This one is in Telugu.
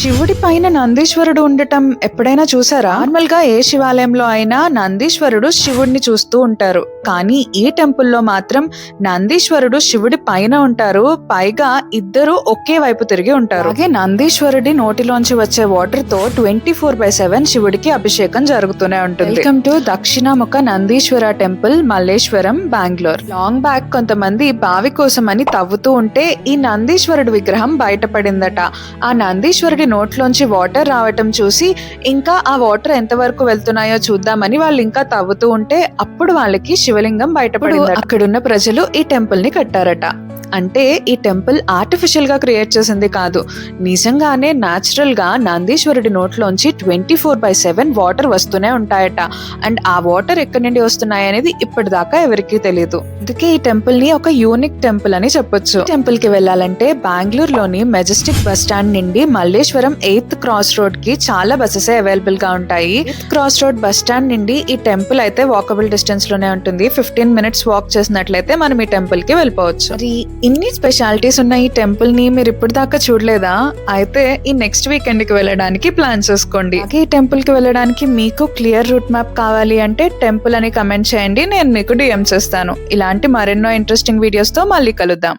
శివుడి పైన నందీశ్వరుడు ఉండటం ఎప్పుడైనా చూసారా? నార్మల్ గా ఏ శివాలయంలో అయినా నందీశ్వరుడు శివుడిని చూస్తూ ఉంటారు, కానీ ఈ టెంపుల్ లో మాత్రం నందీశ్వరుడు శివుడి పైన ఉంటారు. పైగా ఇద్దరు ఒకే వైపు తిరిగి ఉంటారు. అలాగే నందీశ్వరుడి నోటిలోంచి వచ్చే వాటర్ తో 24/7 శివుడికి అభిషేకం జరుగుతూనే ఉంటుంది. Welcome to Dakshinamukha Nandishwara temple, Malleshwaram, Bengaluru. Long back కొంతమంది బావి కోసం అని తవ్వుతూ ఉంటే ఈ నందీశ్వరుడి విగ్రహం బయటపడిందట. ఆ నందీశ్వరుడి నోట్లోంచి వాటర్ రావటం చూసి ఇంకా ఆ వాటర్ ఎంత వరకు వెళ్తున్నాయో చూద్దామని వాళ్ళు ఇంకా తవ్వుతూ ఉంటే అప్పుడు వాళ్ళకి శివలింగం బయటపడింది. అక్కడున్న ప్రజలు ఈ టెంపుల్ ని కట్టారట. అంటే ఈ టెంపుల్ ఆర్టిఫిషియల్ గా క్రియేట్ చేసింది కాదు, నిజంగానే న్యాచురల్ గా నందీశ్వరుడి నోట్లోంచి 24/7 వాటర్ వస్తూనే ఉంటాయట. అండ్ ఆ వాటర్ ఎక్కడి నుండి వస్తున్నాయి అనేది ఇప్పటిదాకా ఎవరికీ తెలియదు. అందుకే ఈ టెంపుల్ ని ఒక యూనిక్ టెంపుల్ అని చెప్పొచ్చు. టెంపుల్ కి వెళ్ళాలంటే బెంగళూరులోని మెజెస్టిక్ బస్ స్టాండ్ నుండి మల్లేశ్వరం 8th క్రాస్ రోడ్ కి చాలా బస్సెస్ అవైలబుల్ గా ఉంటాయి. 8th cross road bus stand నుండి ఈ టెంపుల్ అయితే వాకబుల్ డిస్టెన్స్ లోనే ఉంటుంది. 15 minutes వాక్ చేసినట్లయితే మనం ఈ టెంపుల్ కి వెళ్ళిపోవచ్చు. మరి ఇన్ని స్పెషాలిటీస్ ఉన్న ఈ టెంపుల్ ని మీరు ఇప్పుడు దాకా చూడలేదా? అయితే ఈ నెక్స్ట్ వీకెండ్ కి వెళ్ళడానికి ప్లాన్ చేసుకోండి. ఈ టెంపుల్ కి వెళ్ళడానికి మీకు క్లియర్ రూట్ మ్యాప్ కావాలి అంటే టెంపుల్ అని కమెంట్ చేయండి, నేను మీకు డిఎం చేస్తాను. ఇలాంటి మరెన్నో ఇంట్రెస్టింగ్ వీడియోస్ తో మళ్ళీ కలుద్దాం.